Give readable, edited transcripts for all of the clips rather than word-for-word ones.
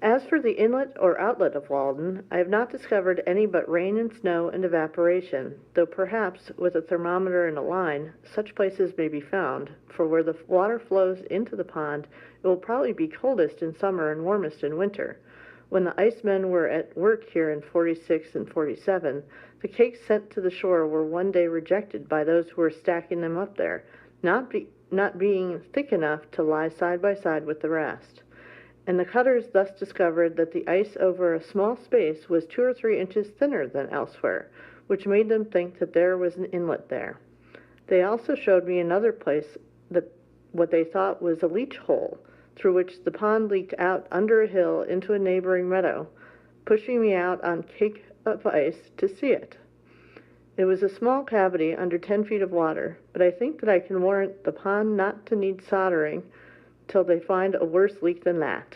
As for the inlet or outlet of Walden, I have not discovered any but rain and snow and evaporation, though perhaps, with a thermometer and a line, such places may be found, for where the water flows into the pond, it will probably be coldest in summer and warmest in winter. When the icemen were at work here in '46 and '47, the cakes sent to the shore were one day rejected by those who were stacking them up there, not being thick enough to lie side by side with the rest, and the cutters thus discovered that the ice over a small space was 2 or 3 inches thinner than elsewhere, which made them think that there was an inlet there. They also showed me another place, that what they thought was a leach hole, through which the pond leaked out under a hill into a neighboring meadow, pushing me out on cake of ice to see it. It was a small cavity under 10 feet of water, but I think that I can warrant the pond not to need soldering till they find a worse leak than that.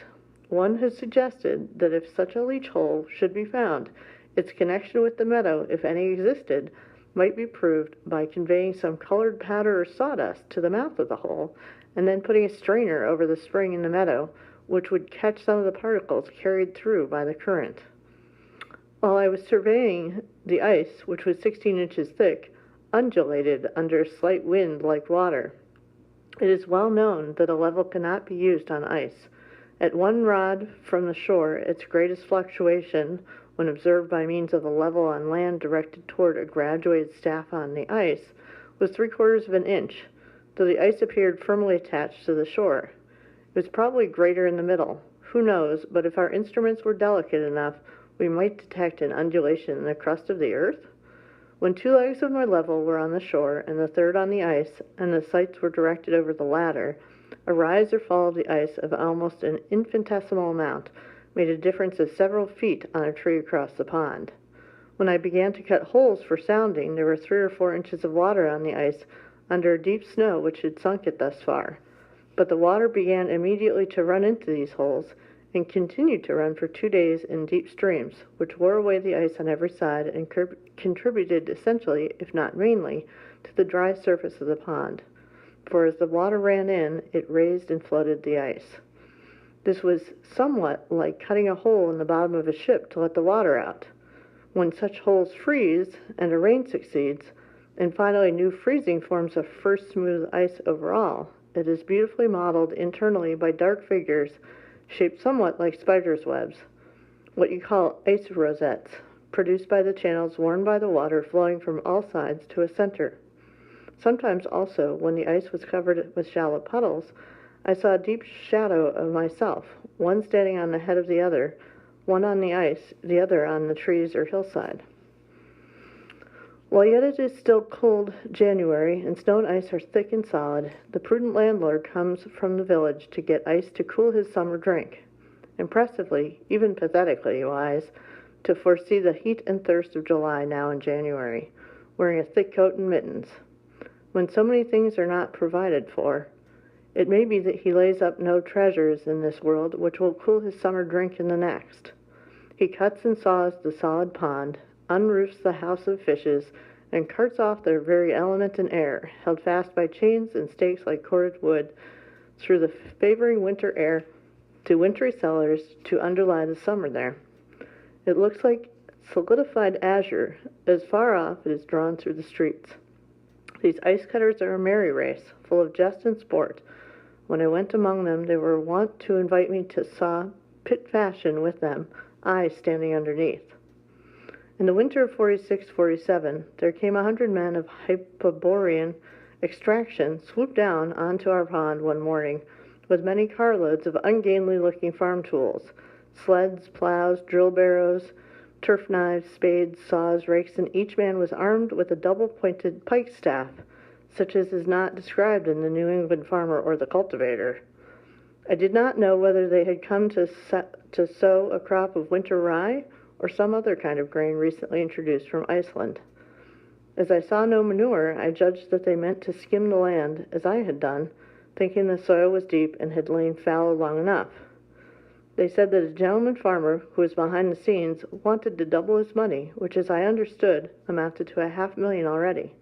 One has suggested that if such a leach hole should be found, its connection with the meadow, if any existed, might be proved by conveying some colored powder or sawdust to the mouth of the hole, and then putting a strainer over the spring in the meadow, which would catch some of the particles carried through by the current. While I was surveying, the ice, which was 16 inches thick, undulated under a slight wind like water. It is well known that a level cannot be used on ice. At 1 rod from the shore, its greatest fluctuation, when observed by means of a level on land directed toward a graduated staff on the ice, was 3/4 of an inch, though the ice appeared firmly attached to the shore. It was probably greater in the middle. Who knows, but if our instruments were delicate enough, we might detect an undulation in the crust of the earth. When 2 legs of my level were on the shore and the third on the ice, and the sights were directed over the latter, a rise or fall of the ice of almost an infinitesimal amount made a difference of several feet on a tree across the pond. When I began to cut holes for sounding, there were 3 or 4 inches of water on the ice under a deep snow which had sunk it thus far. But the water began immediately to run into these holes, and continued to run for 2 days in deep streams, which wore away the ice on every side and contributed essentially, if not mainly, to the dry surface of the pond. For as the water ran in, it raised and floated the ice. This was somewhat like cutting a hole in the bottom of a ship to let the water out. When such holes freeze, and a rain succeeds, and finally new freezing forms a first smooth ice over all, it is beautifully modeled internally by dark figures shaped somewhat like spiders' webs, what you call ice rosettes, produced by the channels worn by the water flowing from all sides to a center. Sometimes also, when the ice was covered with shallow puddles, I saw a deep shadow of myself, one standing on the head of the other, one on the ice, the other on the trees or hillside. While yet it is still cold January, and snow and ice are thick and solid, the prudent landlord comes from the village to get ice to cool his summer drink. Impressively, even pathetically wise, to foresee the heat and thirst of July now in January, wearing a thick coat and mittens. When so many things are not provided for, it may be that he lays up no treasures in this world which will cool his summer drink in the next. He cuts and saws the solid pond, unroofs the house of fishes, and carts off their very element and air, held fast by chains and stakes like corded wood, through the favoring winter air to wintry cellars to underlie the summer there. It looks like solidified azure, as far off it is drawn through the streets. These ice cutters are a merry race, full of jest and sport. When I went among them, they were wont to invite me to saw pit fashion with them, I standing underneath. In the winter of '46-'47, there came 100 men of Hyperborean extraction swooped down onto our pond one morning with many carloads of ungainly-looking farm tools, sleds, plows, drill barrows, turf knives, spades, saws, rakes, and each man was armed with a double-pointed pike staff, such as is not described in the New England Farmer or the Cultivator. I did not know whether they had come to sow a crop of winter rye or some other kind of grain recently introduced from Iceland. As I saw no manure, I judged that they meant to skim the land, as I had done, thinking the soil was deep and had lain fallow long enough. They said that a gentleman farmer, who was behind the scenes, wanted to double his money, which, as I understood, amounted to $500,000 already.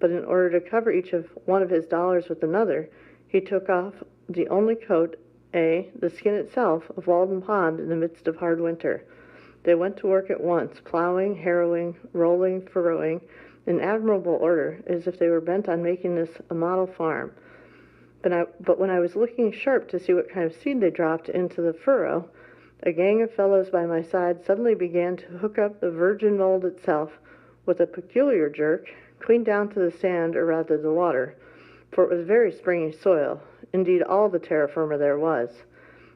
But in order to cover each of one of his dollars with another, he took off the only coat A. The skin itself of Walden Pond in the midst of hard winter. They went to work at once, plowing, harrowing, rolling, furrowing, in admirable order, as if they were bent on making this a model farm. But when I was looking sharp to see what kind of seed they dropped into the furrow, a gang of fellows by my side suddenly began to hook up the virgin mold itself with a peculiar jerk, clean down to the sand, or rather the water, for it was very springy soil, indeed all the terra firma there was,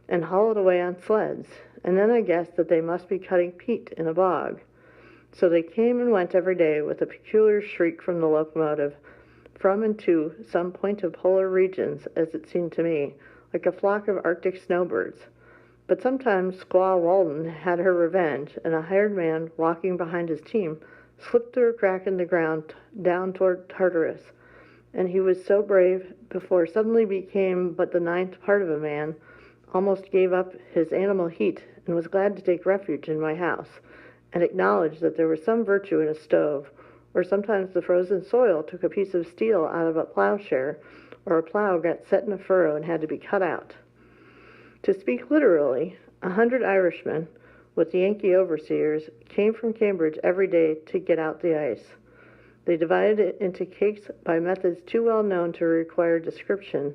and haul it away on sleds, and then I guessed that they must be cutting peat in a bog. So they came and went every day with a peculiar shriek from the locomotive, from and to some point of polar regions, as it seemed to me, like a flock of Arctic snowbirds. But sometimes Squaw Walden had her revenge, and a hired man, walking behind his team, slipped through a crack in the ground down toward Tartarus, and he was so brave, before suddenly became but the ninth part of a man, almost gave up his animal heat, and was glad to take refuge in my house, and acknowledged that there was some virtue in a stove, or sometimes the frozen soil took a piece of steel out of a plowshare, or a plow got set in a furrow and had to be cut out. To speak literally, 100 Irishmen, with Yankee overseers, came from Cambridge every day to get out the ice. They divided it into cakes by methods too well known to require description,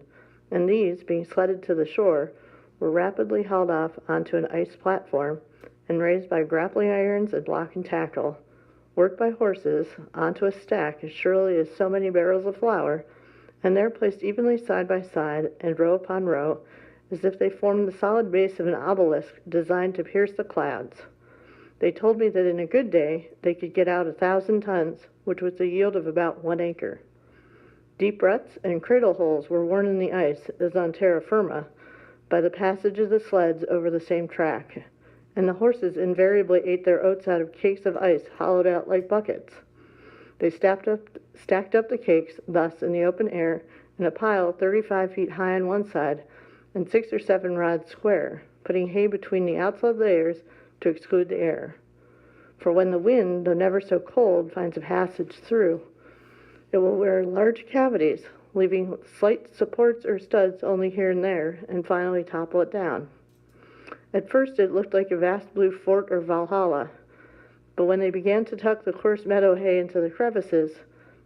and these, being sledded to the shore, were rapidly hauled off onto an ice platform and raised by grappling irons and block and tackle, worked by horses onto a stack as surely as so many barrels of flour, and there placed evenly side by side and row upon row, as if they formed the solid base of an obelisk designed to pierce the clouds. They told me that in a good day they could get out 1,000 tons, which was the yield of about 1 acre. Deep ruts and cradle holes were worn in the ice, as on terra firma, by the passage of the sleds over the same track, and the horses invariably ate their oats out of cakes of ice hollowed out like buckets. They stacked up the cakes, thus in the open air, in a pile 35 feet high on one side and 6 or 7 rods square, putting hay between the outside layers to exclude the air. For when the wind, though never so cold, finds a passage through, it will wear large cavities, leaving slight supports or studs only here and there, and finally topple it down. At first it looked like a vast blue fort or Valhalla, but when they began to tuck the coarse meadow hay into the crevices,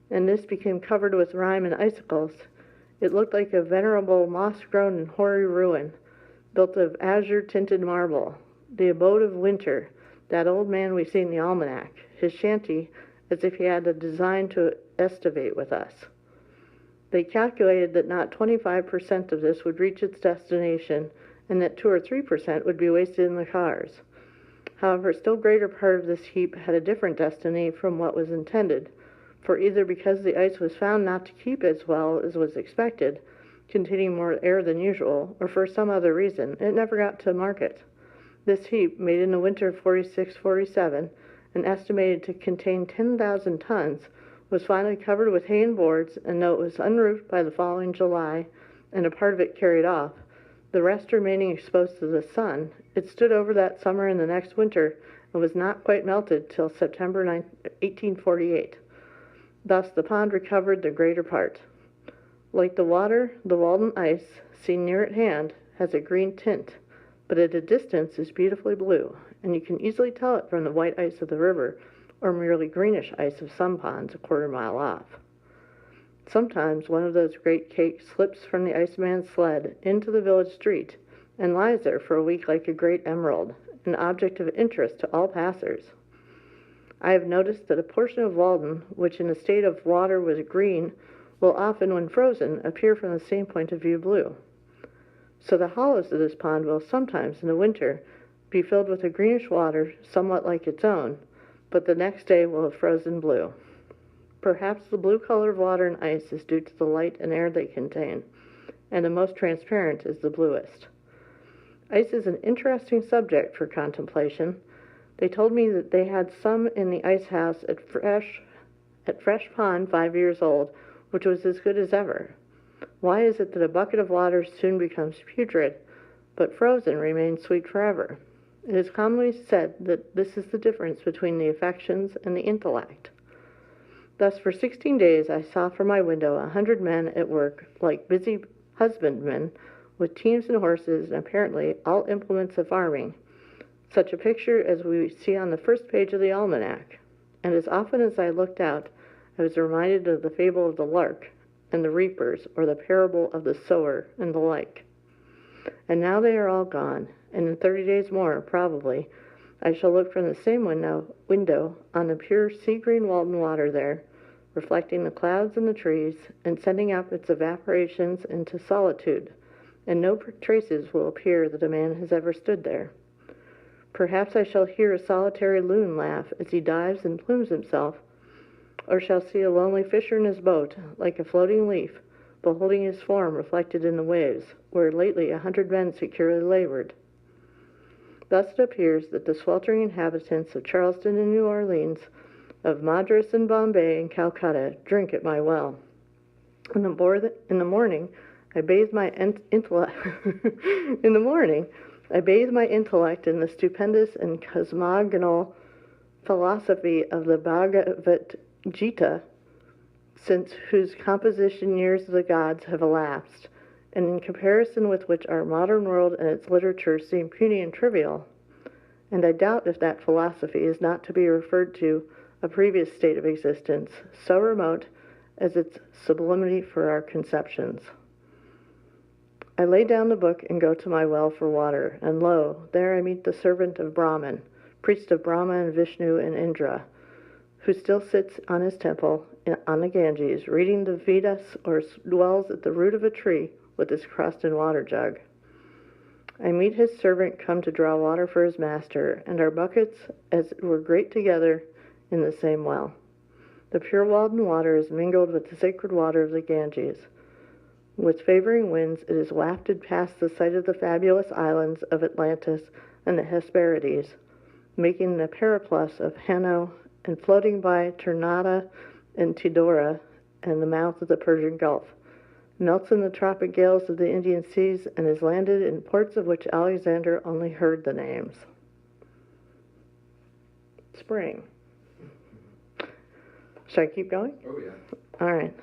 and this became covered with rime and icicles, it looked like a venerable moss-grown and hoary ruin, built of azure-tinted marble, the abode of winter, that old man we see in the almanac, his shanty, as if he had a design to estivate with us. They calculated that not 25% of this would reach its destination, and that 2 or 3% would be wasted in the cars. However, a still greater part of this heap had a different destiny from what was intended, for either because the ice was found not to keep as well as was expected, containing more air than usual, or for some other reason, it never got to market. This heap, made in the winter of 46-47, and estimated to contain 10,000 tons, was finally covered with hay and boards, and though it was unroofed by the following July, and a part of it carried off, the rest remaining exposed to the sun, it stood over that summer and the next winter, and was not quite melted till September 1848. Thus the pond recovered the greater part. Like the water, the Walden ice, seen near at hand, has a green tint, but at a distance is beautifully blue, and you can easily tell it from the white ice of the river, or merely greenish ice of some ponds a quarter-mile off. Sometimes one of those great cakes slips from the iceman's sled into the village street, and lies there for a week like a great emerald, an object of interest to all passers. I have noticed that a portion of Walden, which in a state of water was green, will often, when frozen, appear from the same point of view blue. So the hollows of this pond will sometimes, in the winter, be filled with a greenish water somewhat like its own, but the next day will have frozen blue. Perhaps the blue color of water and ice is due to the light and air they contain, and the most transparent is the bluest. Ice is an interesting subject for contemplation. They told me that they had some in the ice house at Fresh Pond 5 years old, which was as good as ever. Why is it that a bucket of water soon becomes putrid, but frozen remains sweet forever? It is commonly said that this is the difference between the affections and the intellect. Thus, for 16 days I saw from my window 100 men at work, like busy husbandmen, with teams and horses and apparently all implements of farming, such a picture as we see on the first page of the almanac. And as often as I looked out, I was reminded of the fable of the lark and the reapers, or the parable of the sower, and the like. And now they are all gone, and in 30 days more, probably, I shall look from the same window on the pure sea-green Walden water there, reflecting the clouds and the trees, and sending up its evaporations into solitude, and no traces will appear that a man has ever stood there. Perhaps I shall hear a solitary loon laugh as he dives and plumes himself, or shall see a lonely fisher in his boat, like a floating leaf, beholding his form reflected in the waves, where lately 100 men securely labored. Thus it appears that the sweltering inhabitants of Charleston and New Orleans, of Madras and Bombay and Calcutta, drink at my well. In the morning, I bathe my intellect. In the morning, I bathe my intellect in the stupendous and cosmogonal philosophy of the Bhagavad Gita, since whose composition years of the gods have elapsed, and in comparison with which our modern world and its literature seem puny and trivial. And I doubt if that philosophy is not to be referred to a previous state of existence, so remote as its sublimity for our conceptions. I lay down the book and go to my well for water, and lo, there I meet the servant of Brahman, priest of Brahma and Vishnu and Indra, who still sits on his temple on the Ganges, reading the Vedas, or dwells at the root of a tree with his crust and water jug. I meet his servant come to draw water for his master, and our buckets as it were grate together in the same well. The pure Walden water is mingled with the sacred water of the Ganges. With favoring winds, it is wafted past the site of the fabulous islands of Atlantis and the Hesperides, making the periplus of Hanno and floating by Ternate and Tidora and the mouth of the Persian Gulf, melts in the tropic gales of the Indian seas, and is landed in ports of which Alexander only heard the names. Spring. Should I keep going? Oh, yeah. All right,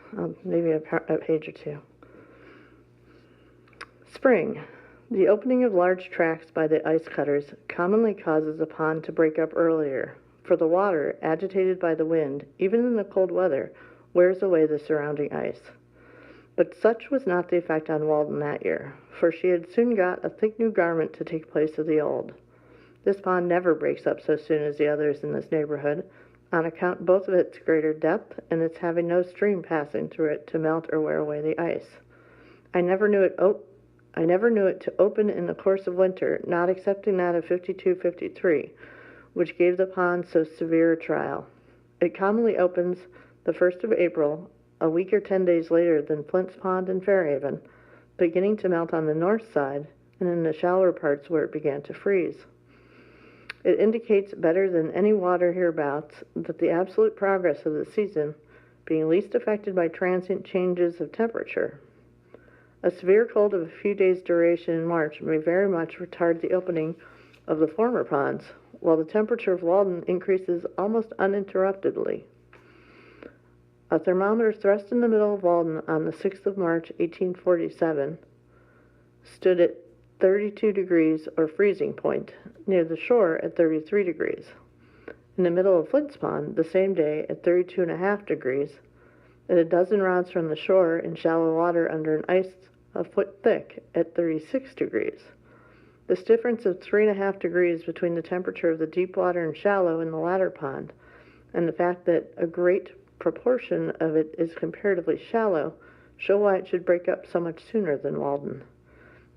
maybe a page or two. Spring. The opening of large tracts by the ice cutters commonly causes a pond to break up earlier, for the water, agitated by the wind, even in the cold weather, wears away the surrounding ice. But such was not the effect on Walden that year, for she had soon got a thick new garment to take place of the old. This pond never breaks up so soon as the others in this neighborhood, on account both of its greater depth and its having no stream passing through it to melt or wear away the ice. I never knew it to open in the course of winter, not excepting that of 52-53, which gave the pond so severe a trial. It commonly opens the 1st of April, a week or 10 days later than Flint's Pond and Fairhaven, beginning to melt on the north side and in the shallower parts where it began to freeze. It indicates better than any water hereabouts that the absolute progress of the season being least affected by transient changes of temperature. A severe cold of a few days' duration in March may very much retard the opening of the former ponds, while the temperature of Walden increases almost uninterruptedly. A thermometer thrust in the middle of Walden on the 6th of March, 1847, stood at 32 degrees, or freezing point, near the shore at 33 degrees. In the middle of Flint's Pond, the same day, at 32.5 degrees, at a dozen rods from the shore in shallow water under an ice a foot thick at 36 degrees. This difference of 3.5 degrees between the temperature of the deep water and shallow in the latter pond, and the fact that a great proportion of it is comparatively shallow, show why it should break up so much sooner than Walden.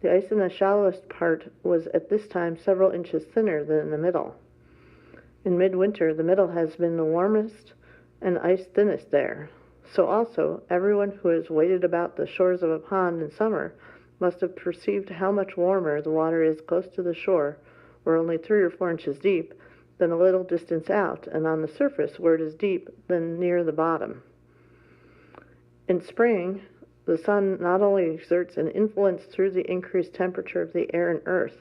The ice in the shallowest part was at this time several inches thinner than in the middle. In midwinter, the middle has been the warmest and ice thinnest there. So also, everyone who has waded about the shores of a pond in summer must have perceived how much warmer the water is close to the shore, where only 3 or 4 inches deep, than a little distance out, and on the surface, where it is deep, than near the bottom. In spring, the sun not only exerts an influence through the increased temperature of the air and earth,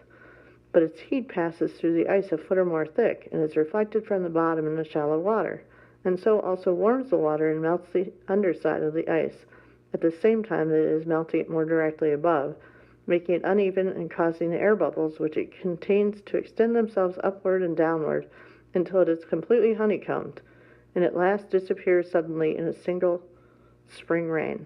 but its heat passes through the ice a foot or more thick, and is reflected from the bottom in the shallow water, and so also warms the water and melts the underside of the ice, at the same time that it is melting it more directly above, making it uneven and causing the air bubbles which it contains to extend themselves upward and downward until it is completely honeycombed, and at last disappears suddenly in a single spring rain.